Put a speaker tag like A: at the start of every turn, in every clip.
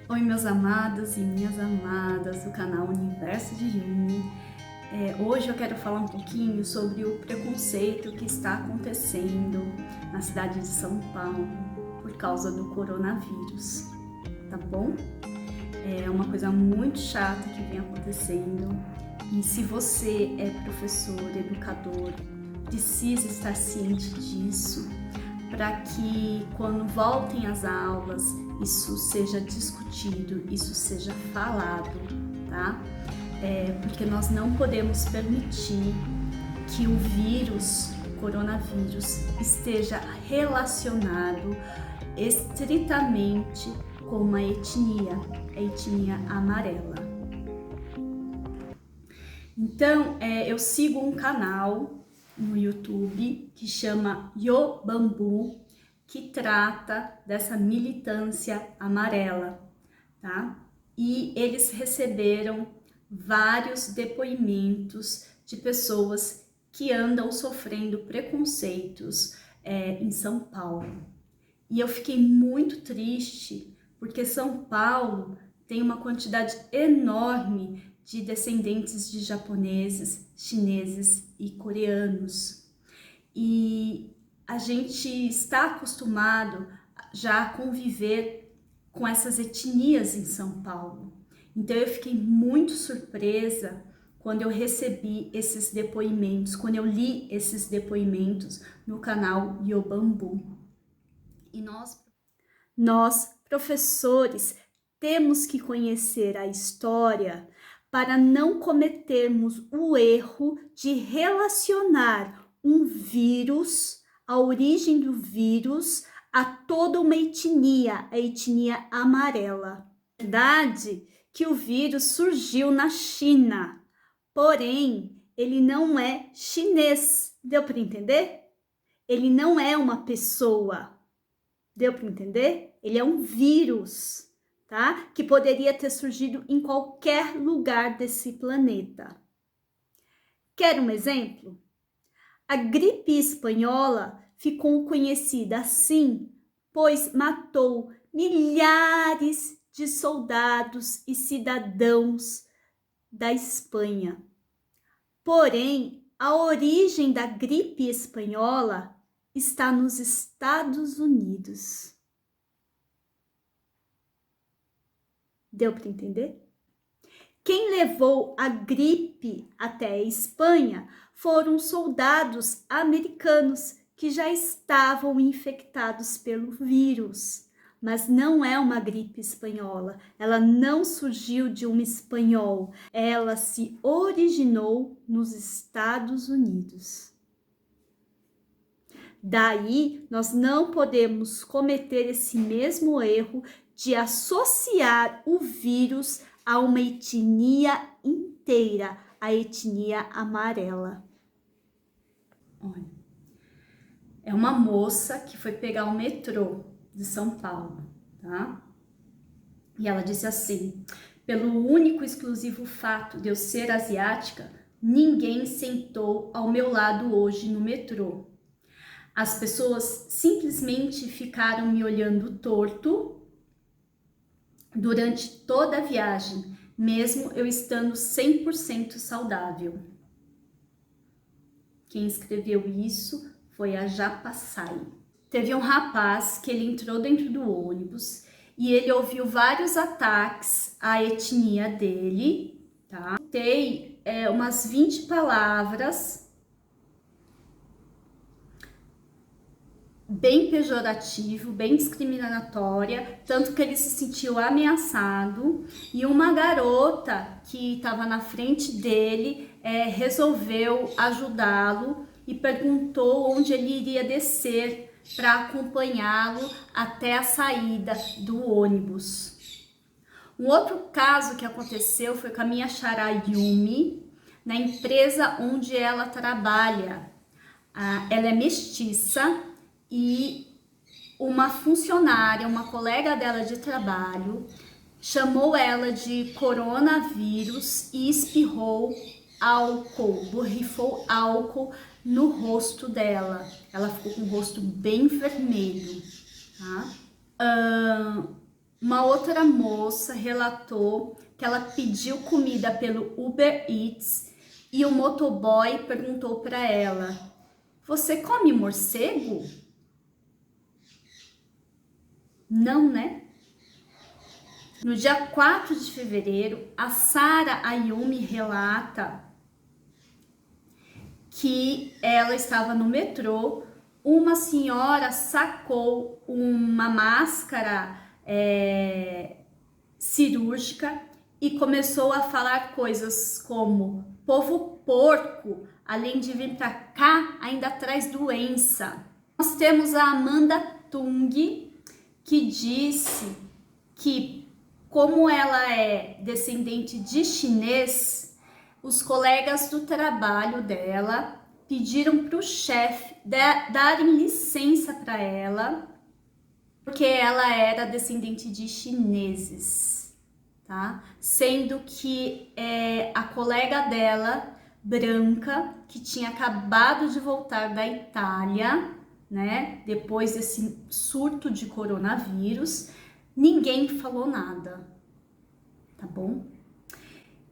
A: Oi, meus amados e minhas amadas do canal Universo de Yumi. Hoje eu quero falar um pouquinho sobre o preconceito que está acontecendo na cidade de São Paulo por causa do coronavírus, tá bom? É uma coisa muito chata que vem acontecendo e se você é professor, educador, precisa estar ciente disso para que quando voltem às aulas isso seja discutido, isso seja falado, tá? Porque nós não podemos permitir que o vírus, o coronavírus, esteja relacionado estritamente com uma etnia, a etnia amarela. Então, eu sigo um canal no YouTube que chama Yobambu, que trata dessa militância amarela, tá? E eles receberam vários depoimentos de pessoas que andam sofrendo preconceitos em São Paulo. E eu fiquei muito triste porque São Paulo tem uma quantidade enorme de descendentes de japoneses, chineses e coreanos. E a gente está acostumado já a conviver com essas etnias em São Paulo. Então eu fiquei muito surpresa quando eu recebi esses depoimentos, quando eu li esses depoimentos no canal Yobambu. E nós, professores, temos que conhecer a história para não cometermos o erro de relacionar um vírus, a origem do vírus, a toda uma etnia, a etnia amarela. É verdade que o vírus surgiu na China, porém, ele não é chinês. Deu para entender? Ele não é uma pessoa. Deu para entender? Ele é um vírus, tá? Que poderia ter surgido em qualquer lugar desse planeta. Quer um exemplo? A gripe espanhola ficou conhecida assim, pois matou milhares de soldados e cidadãos da Espanha. Porém, a origem da gripe espanhola está nos Estados Unidos. Deu para entender? Quem levou a gripe até a Espanha foram soldados americanos que já estavam infectados pelo vírus. Mas não é uma gripe espanhola, ela não surgiu de um espanhol, ela se originou nos Estados Unidos. Daí, nós não podemos cometer esse mesmo erro de associar o vírus a uma etnia inteira, a etnia amarela. Olha, é uma moça que foi pegar o metrô de São Paulo, tá? E ela disse assim: pelo único e exclusivo fato de eu ser asiática, ninguém sentou ao meu lado hoje no metrô. As pessoas simplesmente ficaram me olhando torto durante toda a viagem, mesmo eu estando 100% saudável. Quem escreveu isso foi a Japassai. Teve um rapaz que ele entrou dentro do ônibus e ele ouviu vários ataques à etnia dele, tá? Tem umas 20 palavras bem pejorativo, bem discriminatória, tanto que ele se sentiu ameaçado e uma garota que estava na frente dele resolveu ajudá-lo e perguntou onde ele iria descer para acompanhá-lo até a saída do ônibus. Um outro caso que aconteceu foi com a minha xará Yumi, na empresa onde ela trabalha. Ela é mestiça e uma funcionária, uma colega dela de trabalho, chamou ela de coronavírus e espirrou álcool, borrifou álcool no rosto dela. Ela ficou com o rosto bem vermelho, tá? Uma outra moça relatou que ela pediu comida pelo Uber Eats e o motoboy perguntou para ela: "Você come morcego?" Não, né? No dia 4 de fevereiro, a Sara Ayumi relata que ela estava no metrô, uma senhora sacou uma máscara cirúrgica e começou a falar coisas como povo porco, além de vir para cá, ainda traz doença. Nós temos a Amanda Tung, que disse que, como ela é descendente de chinês, os colegas do trabalho dela pediram para o chefe darem licença para ela, porque ela era descendente de chineses, tá? Sendo que a colega dela, branca, que tinha acabado de voltar da Itália, né? Depois desse surto de coronavírus, ninguém falou nada, tá bom?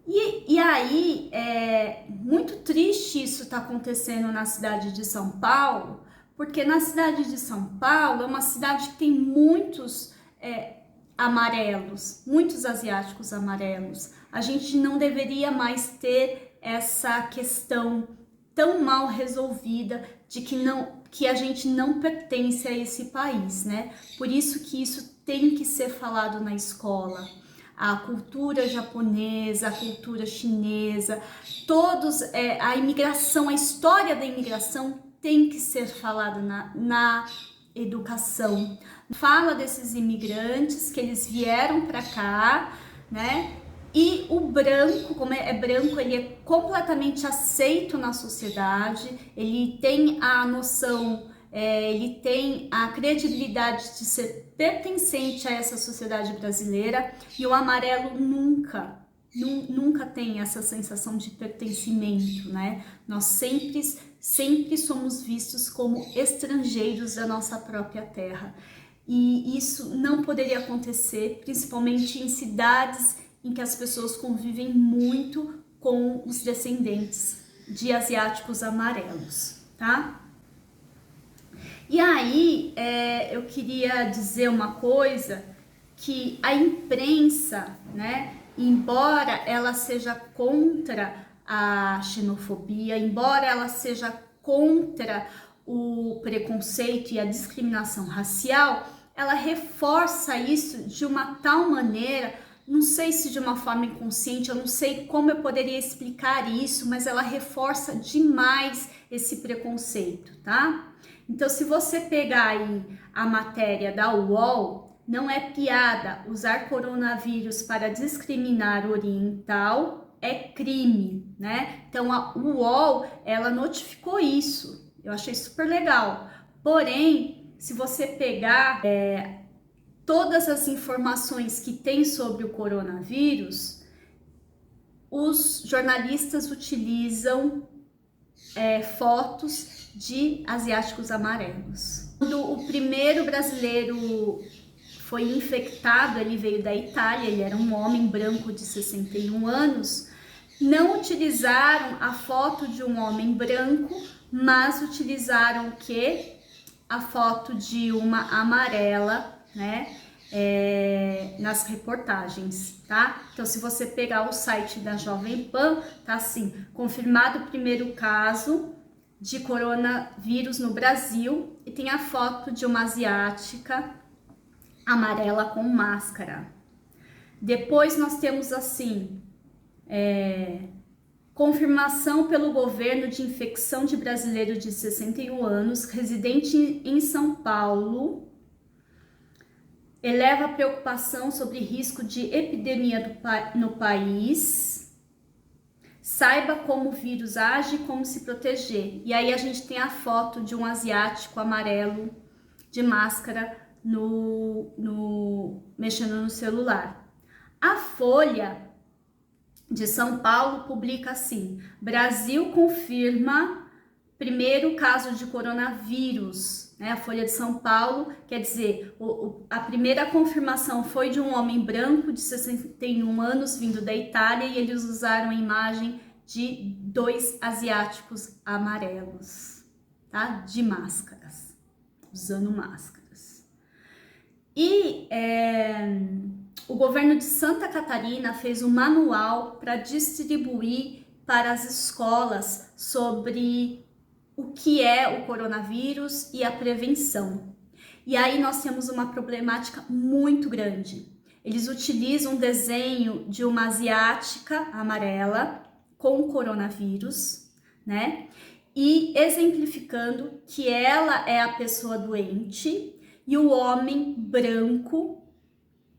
A: E aí, é muito triste isso tá acontecendo na cidade de São Paulo, porque na cidade de São Paulo é uma cidade que tem muitos amarelos, muitos asiáticos amarelos. A gente não deveria mais ter essa questão tão mal resolvida de que a gente não pertence a esse país, né? Por isso que isso tem que ser falado na escola. A cultura japonesa, a cultura chinesa, a imigração, a história da imigração tem que ser falada na educação. Fala desses imigrantes que eles vieram para cá, né? E o branco, como é branco, ele é completamente aceito na sociedade, ele tem a noção, ele tem a credibilidade de ser pertencente a essa sociedade brasileira, e o amarelo nunca tem essa sensação de pertencimento, né? Nós sempre somos vistos como estrangeiros da nossa própria terra. E isso não poderia acontecer, principalmente em cidades em que as pessoas convivem muito com os descendentes de asiáticos amarelos, tá? E aí, eu queria dizer uma coisa, que a imprensa, né, embora ela seja contra a xenofobia, embora ela seja contra o preconceito e a discriminação racial, ela reforça isso de uma tal maneira, não sei se de uma forma inconsciente, eu não sei como eu poderia explicar isso, mas ela reforça demais esse preconceito, tá? Então, se você pegar aí a matéria da UOL, não é piada, usar coronavírus para discriminar oriental é crime, né? Então, a UOL, ela notificou isso, eu achei super legal. Porém, se você pegar todas as informações que tem sobre o coronavírus, os jornalistas utilizam fotos de asiáticos amarelos. Quando o primeiro brasileiro foi infectado, ele veio da Itália, ele era um homem branco de 61 anos, não utilizaram a foto de um homem branco, mas utilizaram o quê? A foto de uma amarela, né? Nas reportagens, tá? Então, se você pegar o site da Jovem Pan, tá assim: confirmado o primeiro caso de coronavírus no Brasil, e tem a foto de uma asiática amarela com máscara. Depois nós temos assim, confirmação pelo governo de infecção de brasileiro de 61 anos, residente em São Paulo, eleva a preocupação sobre risco de epidemia no país. Saiba como o vírus age e como se proteger. E aí a gente tem a foto de um asiático amarelo de máscara mexendo no celular. A Folha de São Paulo publica assim: Brasil confirma primeiro caso de coronavírus, né? A Folha de São Paulo, quer dizer, a primeira confirmação foi de um homem branco de 61 anos vindo da Itália e eles usaram a imagem de 2 asiáticos amarelos, tá? De máscaras, usando máscaras. E o governo de Santa Catarina fez um manual para distribuir para as escolas sobre o que é o coronavírus e a prevenção. E aí nós temos uma problemática muito grande. Eles utilizam um desenho de uma asiática amarela com o coronavírus, né? E exemplificando que ela é a pessoa doente e o homem branco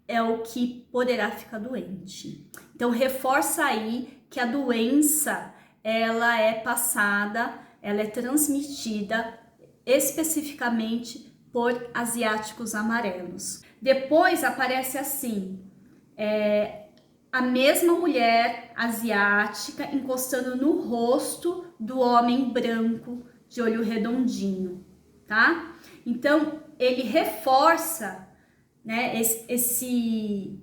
A: é o que poderá ficar doente. Então reforça aí que a doença ela é passada, ela é transmitida especificamente por asiáticos amarelos. Depois aparece assim, a mesma mulher asiática encostando no rosto do homem branco de olho redondinho, tá? Então ele reforça, né, esse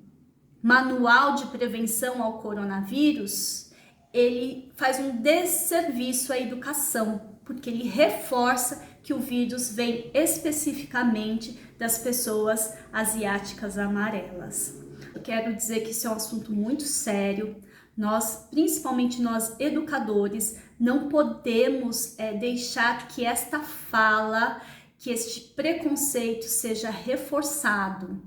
A: manual de prevenção ao coronavírus, ele faz um desserviço à educação, porque ele reforça que o vírus vem especificamente das pessoas asiáticas amarelas. Eu quero dizer que isso é um assunto muito sério. Nós, principalmente nós educadores, não podemos deixar que esta fala, que este preconceito seja reforçado,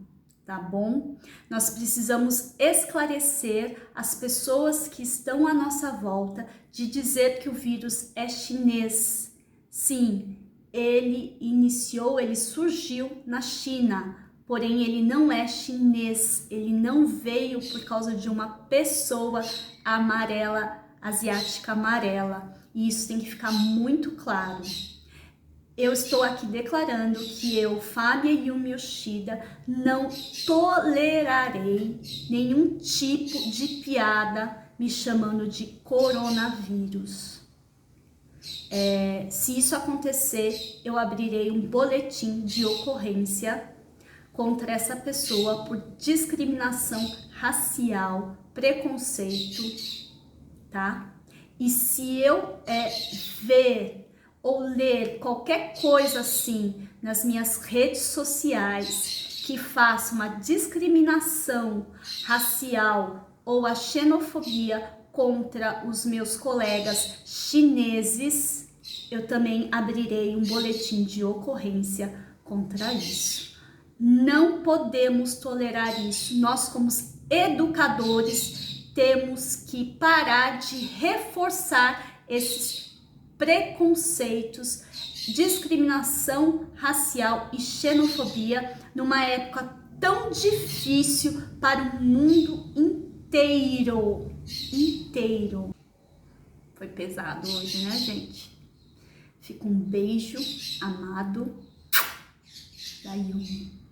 A: tá bom? Nós precisamos esclarecer as pessoas que estão à nossa volta de dizer que o vírus é chinês. Sim, ele surgiu na China, porém ele não é chinês, ele não veio por causa de uma pessoa amarela, asiática amarela, e isso tem que ficar muito claro. Eu estou aqui declarando que eu, Fábia Yumi Yoshida, não tolerarei nenhum tipo de piada me chamando de coronavírus. Se isso acontecer, eu abrirei um boletim de ocorrência contra essa pessoa por discriminação racial, preconceito, tá? E se eu ver ou ler qualquer coisa assim nas minhas redes sociais que faça uma discriminação racial ou a xenofobia contra os meus colegas chineses, eu também abrirei um boletim de ocorrência contra isso. Não podemos tolerar isso. Nós, como educadores, temos que parar de reforçar esses preconceitos, discriminação racial e xenofobia numa época tão difícil para o mundo inteiro. Foi pesado hoje, né, gente? Fica um beijo amado da Yumi.